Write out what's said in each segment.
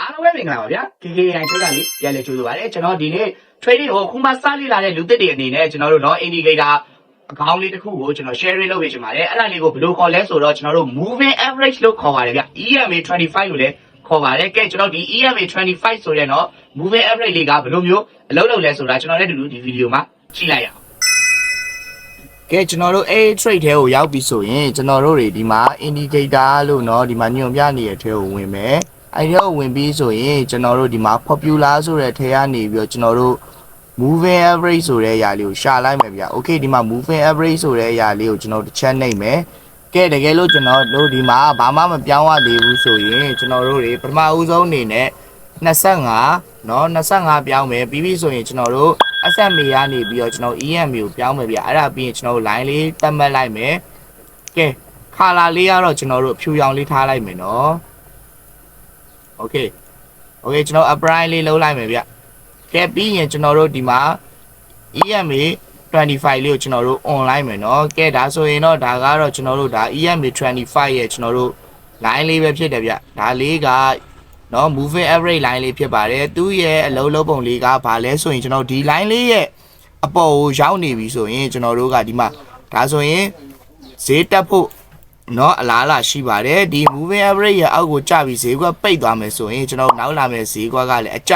အားလုံးပဲမင်္ဂလာပါဗျာ KKI ချက်ကလေးပြန်လည်ကြိုဆိုပါရစေကျွန်တော်ဒီနေ့ trading ကိုခုမှစလေ့လာတဲ့လူသစ်တွေအနေနဲ့ကျွန်တော်တို့တော့ indicator အကောင့်လေးတစ်ခုကိုကျွန်တော် sharing လုပ်ပေးချင်ပါတယ်အဲ့ဒါလေးကိုဘယ်လိုခေါ်လဲဆိုတော့ကျွန်တော်တို့ moving average လို့ခေါ်ပါတယ်ဗျ EMA 25လို့လည်းခေါ်ပါတယ်ကဲကျွန်တော်ဒီ EMA 25ဆိုတဲ့တော့ moving average လေးကဘယ်လိုမျိုးအလုပ်လုပ်လဲဆိုတာကျွန်တော်လည်းဒီဗီဒီယိုမှာကြည့်လိုက်ရအောင်ကဲကျွန်တော်တို့ A trade ထဲကိုရောက်ပြီဆိုရင်ကျွန်တော်တို့တွေဒီမှာ indicator လို့เนาะဒီမှာညွှန်ပြနေတဲ့ထဲကိုဝင်မယ်အဲ့ဒီတော့ဝင်ပြီးဆိုရင်ကျွန်တော်တို့ဒီမှာ popular ဆိုတဲ့ထဲကနေပြီးတော့ကျွန်တော်တို့ moving average ဆိုတဲ့အရာလေးကိုရှာလိုက်မယ်ဗျာ okay ဒီမှာ moving average ဆိုတဲ့အရာလေးကိုကျွန်တော်တစ်ချက်နှိပ်မယ်ကဲတကယ်လို့ကျွန်တော်တို့ဒီမှာဘာမှမပြောင်းရသေးဘူးဆိုရင်ကျွန်တော်တို့တွေပထမဦးဆုံးအနေနဲ့25เนาะ25ပြောင်းမယ်ပြီးပြီဆိုရင်ကျွန်တော်တို့ SMA ကနေပြီးတော့ကျွန်တော် EMA ကိုပြောင်းမယ်ဗျာအဲ့ဒါပြီးရင်ကျွန်တော်တို့ line လေးတက်မှတ်လိုက်မယ်ကဲ color လေးကတော့ကျွန်တော်တို့အဖြူရောင်လေးထားလိုက်မယ်เนาะOkay ကျွန်တော် apply လေးလုပ်လိုက်မယ်ဗျကဲပြီးရင်ကျွန်တော်တို့ဒီမှာ EMA 25လေးကိုကျွန်တော်တို့ online မယ်เนาะကဲဒါဆိုရင်တော့ဒါကတော့ကျွန်တော်တို့ဒါ EMA 25ရဲ့ကျွန်တော်တို့ line လေးပဲဖြစ်တယ်ဗျဒါလေးကเนาะ moving average line လေးဖြစ်ပါတယ်သူ့ရဲ့အလုံးလုံးပုံလေးကဘာလဲဆိုရင်ကျွန်တော်ဒီ line လေးရဲ့အပေါ်ကိုရောက်နေပြီဆိုရင်ကျွန်တော်တို့ကဒီမှာဒါဆိုရင်ဈေးတက်ဖို့နော်အလားအလာရှိပါတယ်ဒီ moving average ရဲ့အောက်ကိုကျပြီးဈေးကွက်ပိတ်သွားမယ်ဆိုရင်ကျွန်တော်နောက်လာမယ့်ဈေးကွက်ကလည်းအကျ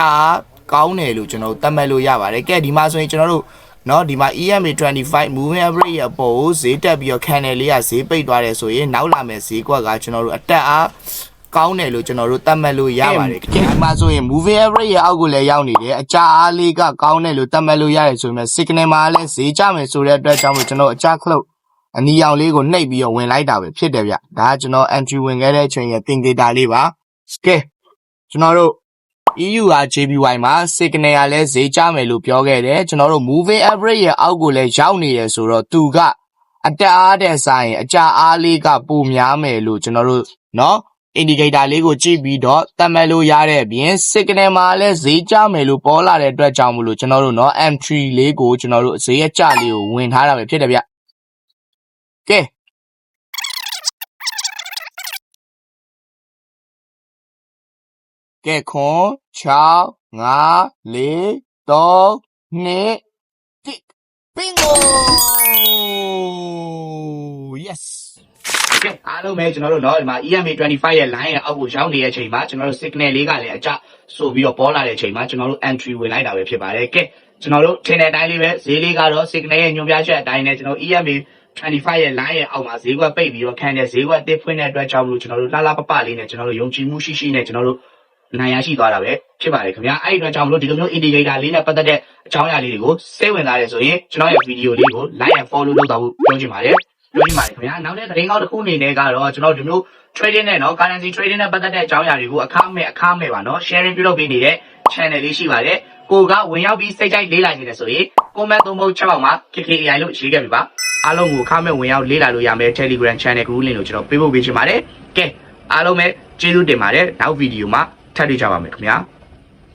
ကောင်းတယ်လို့ကျွန်တော်သတ်မှတ်လို့ရပါတယ်ကဲဒီမှာဆိုရင်ကျွန်တော်တို့နော်ဒီမှာ EMA 25 moving average ရဲ့အပေါ်ကိုဈေးတက်ပြီးတော့ candle လေးကဈေးပိတ်သွားတယ်ဆိုရင်နောက်လာမယ့်ဈေးကွက်ကကျွန်တော်တို့အတက်အားကောင်းတယ်လို့ကျွန်တော်တို့သတ်မှတ်လို့ရပါတယ်ဒီမှာဆိုရင် moving average ရဲ့အောက်ကိုလည်းရောက်နေတယ်အကျအားလေးကကောင်းတယ်လို့သတ်မှတ်လို့ရတယ်ဆိုပေမဲ့ signal မှာလည်းဈေးကျမယ်ဆိုတဲ့အတွက်ကြောင့်ကျွန်တော်အကျ closeအနီရောင်လေးကိုနှိပ်ပြီးတော့ဝင်လိုက်တာပဲဖြစ်တယ်ဗျဒါကကျွန်တော် entry ဝင်ခဲ့တဲ့အချိန်ရဲ့ indicator လေးပါကဲကျွန်တော်တို့ EU က JPY မှာ signal ကလည်းဈေးကျမယ်လို့ပြောခဲ့တယ်ကျွန်တော်တို့ moving average ရဲ့အောက်ကိုလည်းရောက်နေတယ်ဆိုတော့သူကအတက်အားတဲ့ဆိုင်အကျအားလေးကပိုများမယ်လို့ကျွန်တော်တို့เนาะ indicator လေးကိုကြည့်ပြီးတော့သတ်မှတ်လို့ရတဲ့အပြင် signal မှာလည်းဈေးကျမယ်လို့ပေါ်လာတဲ့အတွက်ကြောင့်မလို့ကျွန်တော်တို့เนาะ entry လေးကိုကျွန်တော်တို့ဈေးရဲ့ကျလေးကိုဝင်ထားတာပဲဖြစ်တယ်ဗျကဲခွန်6 5 4 3 2 bingo yes ကဲအားလုံးပဲကျွန်တော်တို့เนาะဒီမှာ EMA 25ရဲ့ line ရဲ့အောက်ကိုရောက်နေတဲ့အချိန်မှာကျွန်တော်တို့ signal လေးကလည်းအကျဆိုပြီးတော့ပေါ်လာတဲ့အချိန်မှာကျွန်တော်တို့ entry ဝင်လိုက်တာပဲဖြစ်ပါတယ်ကဲကျွန်တော်တို့ထင်တဲ့အတိုင်းလေးပဲဈေးလေးကတော့ signal ရဲ့ညွှန်ပြချက်အတိုင်းနဲ့ကျွန်တော် EMA 25ရဲ့ line ရဲ့အောက်မှာဈေးကွက်ပိတ်ပြီးတော့ခံတဲ့ဈေးကွက်တစ်ဖွင့်တဲ့အတွက်ကြောင့်မလို့ကျွန်တော်တို့လှပပလေးနဲ့ကျွန်တော်တို့ယုံကြည်မှုရှိနဲ့ကျွန်တော်တို့နိုင်ရရှိသွားတာပဲဖြစ်ပါတယ်ခင်ဗျာအဲ့ဒီအတွက်ကြောင့်မလို့ဒီလိုမျိုး indicator လေးနဲ့ပတ်သက်တဲ့အကြောင်းအရာလေးတွေကိုစိတ်ဝင်စားတယ်ဆိုရင်ကျွန်တော်ရဲ့ video လေးကို like and follow လုပ်သွားဖို့ပြောချင်ပါတယ်ခင်ဗျာနောက်တဲ့သတင်းကောင်းတစ်ခုအနေနဲ့ကတော့ကျွန်တော်ဒီမျိုး trading နဲ့เนาะ currency trading နဲ့ပတ်သက်တဲ့အကြောင်းအရာတွေကိုအခမဲ့ပါเนาะ sharing ပြုလုပ်ပေးနေတဲ့ channel လေးရှိပါတယ်ကိုကဝင်ရောက်ပြီးစိတ်ကြိုက်လေးလာနေတယ်ဆိုရင် comment 3ပုံ6မှာ KKI လို့ရေးခဲ့ပြီပါအားလုံးကိုအခမဲ့ဝင်ရောက်လေးလာလို့ရမယ် Telegram channel group link ကိုကျွန်တော်ပေးပို့ပေးချင်ပါတယ်ကဲအားလုံးပဲကျေးဇူးတင်ပါတယ်နောက်ဗီဒီယိုမှာထပ်တွေ့ကြပါမယ်ခင်ဗျာ